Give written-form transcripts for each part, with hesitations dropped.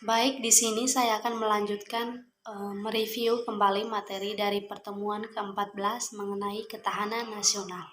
Baik, di sini saya akan melanjutkan mereview kembali materi dari pertemuan ke-14 mengenai ketahanan nasional.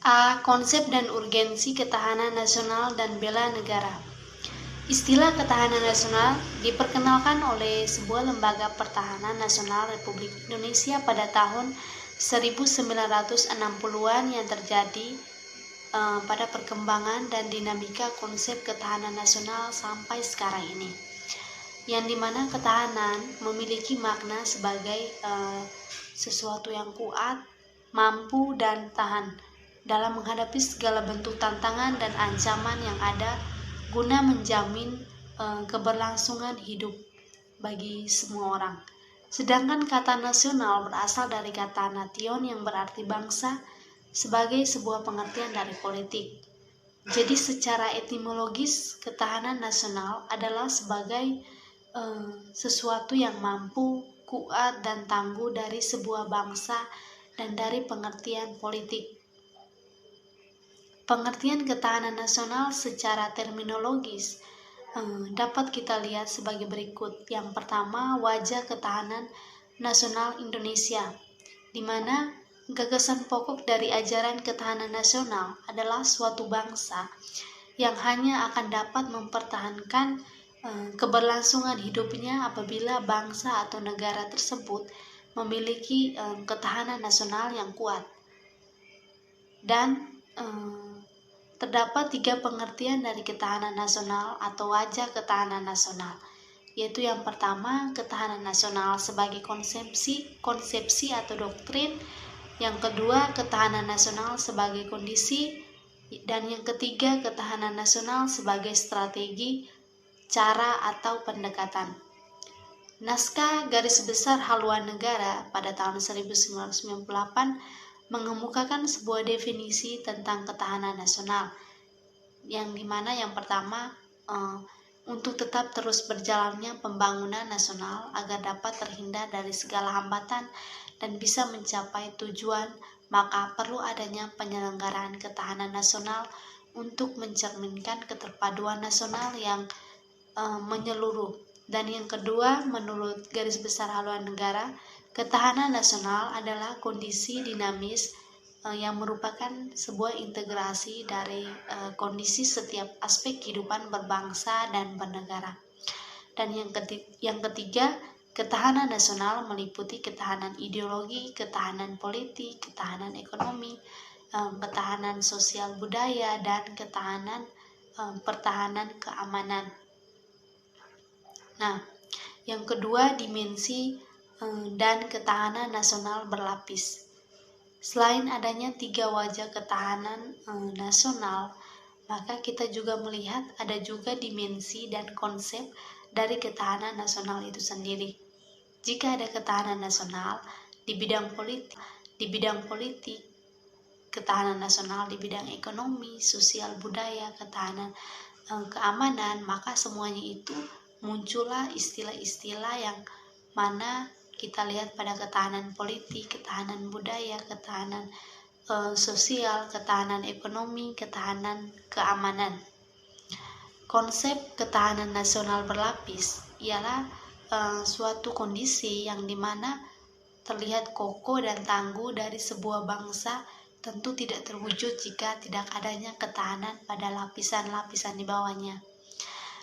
A. Konsep dan urgensi ketahanan nasional dan bela negara. Istilah ketahanan nasional diperkenalkan oleh sebuah lembaga pertahanan nasional Republik Indonesia pada tahun 1960-an yang terjadi pada perkembangan dan dinamika konsep ketahanan nasional sampai sekarang ini, yang dimana ketahanan memiliki makna sebagai sesuatu yang kuat, mampu, dan tahan dalam menghadapi segala bentuk tantangan dan ancaman yang ada guna menjamin keberlangsungan hidup bagi semua orang. Sedangkan kata nasional berasal dari kata nation yang berarti bangsa sebagai sebuah pengertian dari politik. Jadi secara etimologis, ketahanan nasional adalah sebagai sesuatu yang mampu, kuat, dan tangguh dari sebuah bangsa dan dari pengertian politik. Pengertian ketahanan nasional secara terminologis dapat kita lihat sebagai berikut. Yang pertama, wajah ketahanan nasional Indonesia, di mana gagasan pokok dari ajaran ketahanan nasional adalah suatu bangsa yang hanya akan dapat mempertahankan keberlangsungan hidupnya apabila bangsa atau negara tersebut memiliki ketahanan nasional yang kuat. Dan terdapat 3 pengertian dari ketahanan nasional atau wajah ketahanan nasional, yaitu yang pertama, ketahanan nasional sebagai konsepsi atau doktrin. Yang kedua, ketahanan nasional sebagai kondisi. Dan yang ketiga, ketahanan nasional sebagai strategi, cara, atau pendekatan. Naskah Garis Besar Haluan Negara pada tahun 1998 mengemukakan sebuah definisi tentang ketahanan nasional, yang dimana yang pertama, untuk tetap terus berjalannya pembangunan nasional agar dapat terhindar dari segala hambatan dan bisa mencapai tujuan, maka perlu adanya penyelenggaraan ketahanan nasional untuk mencerminkan keterpaduan nasional yang menyeluruh. Dan yang kedua, menurut Garis Besar Haluan Negara, ketahanan nasional adalah kondisi dinamis yang merupakan sebuah integrasi dari kondisi setiap aspek kehidupan berbangsa dan bernegara. Dan yang ketiga, ketahanan nasional meliputi ketahanan ideologi, ketahanan politik, ketahanan ekonomi, ketahanan sosial budaya, dan ketahanan pertahanan keamanan. Nah, yang kedua, dimensi dan ketahanan nasional berlapis. Selain adanya 3 wajah ketahanan nasional, maka kita juga melihat ada juga dimensi dan konsep dari ketahanan nasional itu sendiri. Jika ada ketahanan nasional di bidang politik, ketahanan nasional di bidang ekonomi, sosial budaya, ketahanan keamanan, maka semuanya itu muncullah istilah-istilah yang mana kita lihat pada ketahanan politik, ketahanan budaya, ketahanan sosial, ketahanan ekonomi, ketahanan keamanan. Konsep ketahanan nasional berlapis ialah suatu kondisi yang dimana terlihat kokoh dan tangguh dari sebuah bangsa tentu tidak terwujud jika tidak adanya ketahanan pada lapisan-lapisan di bawahnya.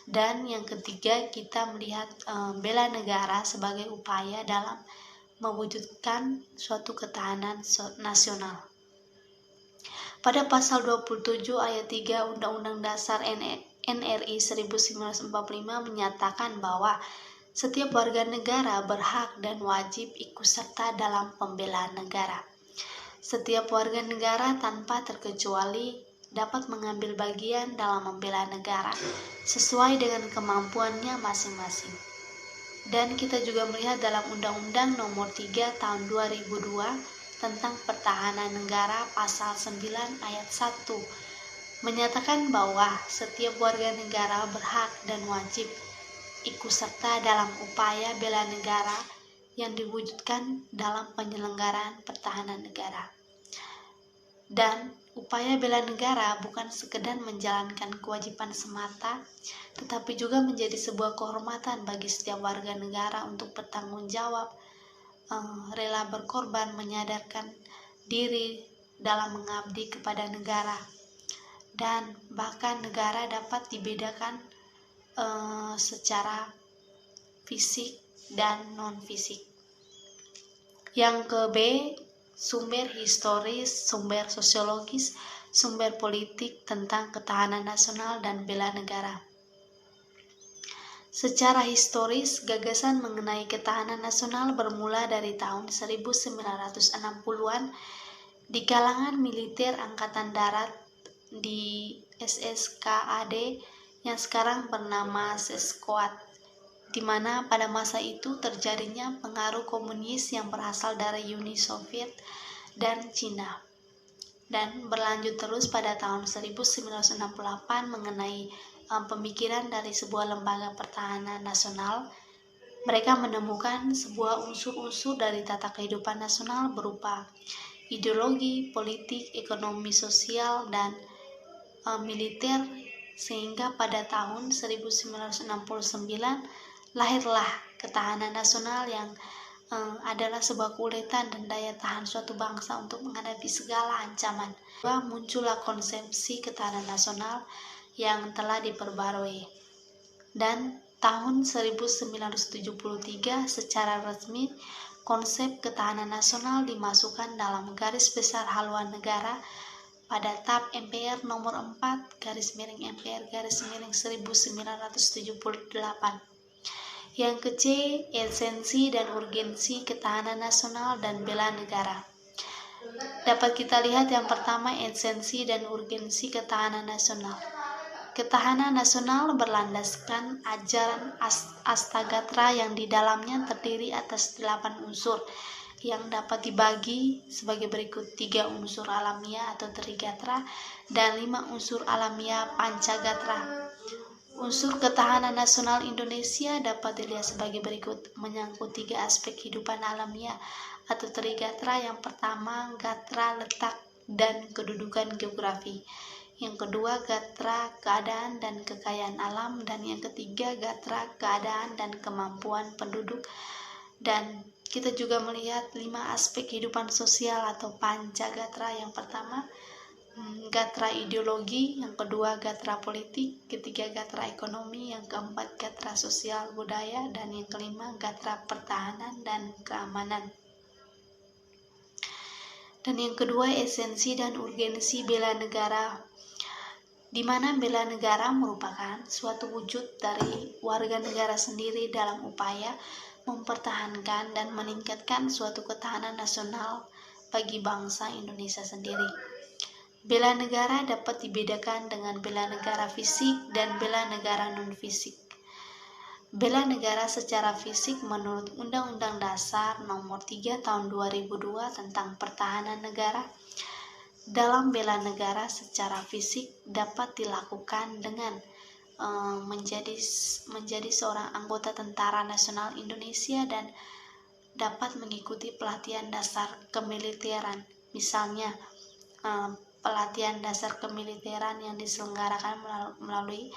Dan yang ketiga, kita melihat bela negara sebagai upaya dalam mewujudkan suatu ketahanan nasional. Pada pasal 27 ayat 3 Undang-Undang Dasar NRI 1945 menyatakan bahwa setiap warga negara berhak dan wajib ikut serta dalam pembelaan negara. Setiap warga negara tanpa terkecuali dapat mengambil bagian dalam membela negara sesuai dengan kemampuannya masing-masing. Dan kita juga melihat dalam Undang-Undang Nomor 3 Tahun 2002 tentang Pertahanan Negara pasal 9 ayat 1 menyatakan bahwa setiap warga negara berhak dan wajib ikut serta dalam upaya bela negara yang diwujudkan dalam penyelenggaraan pertahanan negara. Dan upaya bela negara bukan sekedar menjalankan kewajiban semata, tetapi juga menjadi sebuah kehormatan bagi setiap warga negara untuk bertanggung jawab, rela berkorban, menyadarkan diri dalam mengabdi kepada negara. Dan bahkan negara dapat dibedakan secara fisik dan non-fisik. Yang ke B, sumber historis, sumber sosiologis, sumber politik tentang ketahanan nasional dan bela negara. Secara historis, gagasan mengenai ketahanan nasional bermula dari tahun 1960-an di kalangan militer Angkatan Darat di SSKAD yang sekarang bernama Seskoad, di mana pada masa itu terjadinya pengaruh komunis yang berasal dari Uni Soviet dan Cina, dan berlanjut terus pada tahun 1968 mengenai pemikiran dari sebuah lembaga pertahanan nasional. Mereka menemukan sebuah unsur-unsur dari tata kehidupan nasional berupa ideologi, politik, ekonomi, sosial, dan militer, sehingga pada tahun 1969 lahirlah ketahanan nasional yang adalah sebuah keuletan dan daya tahan suatu bangsa untuk menghadapi segala ancaman. Muncullah konsepsi ketahanan nasional yang telah diperbarui. Dan tahun 1973 secara resmi konsep ketahanan nasional dimasukkan dalam garis besar haluan negara pada TAP MPR nomor 4/MPR/1978. Yang ke C, esensi dan urgensi ketahanan nasional dan bela negara. Dapat kita lihat yang pertama, esensi dan urgensi ketahanan nasional. Ketahanan nasional berlandaskan ajaran Astagatra yang di dalamnya terdiri atas 8 unsur yang dapat dibagi sebagai berikut: 3 unsur alamiah atau Trigatra dan 5 unsur alamiah Pancagatra. Unsur ketahanan nasional Indonesia dapat dilihat sebagai berikut, menyangkut 3 aspek kehidupan alamiah atau Trigatra. Yang pertama, gatra letak dan kedudukan geografi. Yang kedua, gatra keadaan dan kekayaan alam. Dan yang ketiga, gatra keadaan dan kemampuan penduduk. Dan kita juga melihat 5 aspek kehidupan sosial atau Pancagatra. Yang pertama, gatra ideologi, yang kedua gatra politik, ketiga gatra ekonomi, yang keempat gatra sosial budaya, dan yang kelima gatra pertahanan dan keamanan. Dan yang kedua, esensi dan urgensi bela negara, di mana bela negara merupakan suatu wujud dari warga negara sendiri dalam upaya mempertahankan dan meningkatkan suatu ketahanan nasional bagi bangsa Indonesia sendiri. Bela negara dapat dibedakan dengan bela negara fisik dan bela negara non-fisik. Bela negara secara fisik menurut Undang-Undang Dasar Nomor 3 Tahun 2002 tentang Pertahanan Negara. Dalam bela negara secara fisik dapat dilakukan dengan menjadi seorang anggota Tentara Nasional Indonesia dan dapat mengikuti pelatihan dasar kemiliteran, misalnya pelatihan dasar kemiliteran yang diselenggarakan melalui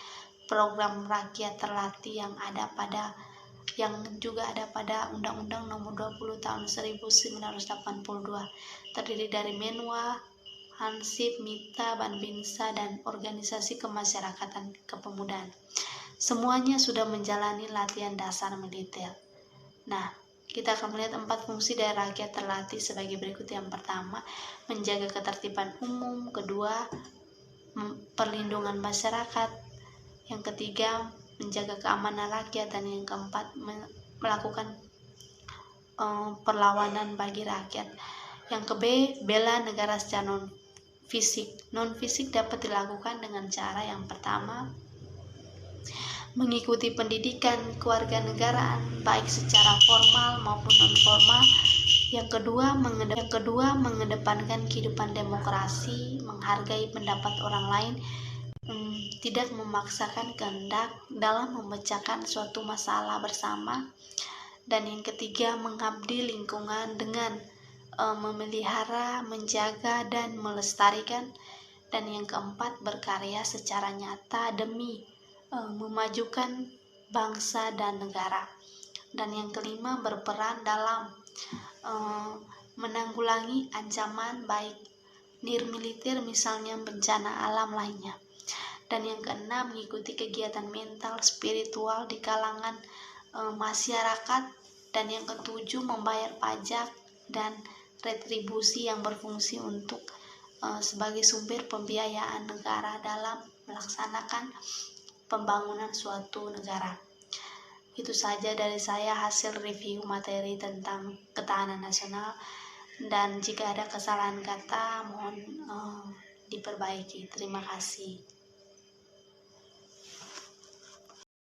program rakyat terlatih yang juga ada pada Undang-Undang Nomor 20 Tahun 1982, terdiri dari Menwa, Hansip, Mita, Banbinsa, dan organisasi kemasyarakatan kepemudaan. Semuanya sudah menjalani latihan dasar militer. Nah, kita akan melihat 4 fungsi dari rakyat terlatih sebagai berikut. Yang pertama, menjaga ketertiban umum. Kedua, perlindungan masyarakat. Yang ketiga, menjaga keamanan rakyat. Dan yang keempat, melakukan perlawanan bagi rakyat. Yang ke B, bela negara secara non-fisik. Non-fisik dapat dilakukan dengan cara yang pertama, mengikuti pendidikan kewarganegaraan baik secara formal maupun non-formal. Yang kedua, mengedepankan kehidupan demokrasi, menghargai pendapat orang lain, tidak memaksakan kehendak dalam memecahkan suatu masalah bersama. Dan yang ketiga, mengabdi lingkungan dengan memelihara, menjaga, dan melestarikan. Dan yang keempat, berkarya secara nyata demi memajukan bangsa dan negara. Dan yang kelima, berperan dalam menanggulangi ancaman baik nirmiliter misalnya bencana alam lainnya. Dan yang keenam, mengikuti kegiatan mental spiritual di kalangan masyarakat. Dan yang ketujuh, membayar pajak dan retribusi yang berfungsi untuk sebagai sumber pembiayaan negara dalam melaksanakan pembangunan suatu negara. Itu saja dari saya hasil review materi tentang ketahanan nasional, dan jika ada kesalahan kata mohon diperbaiki. Terima kasih.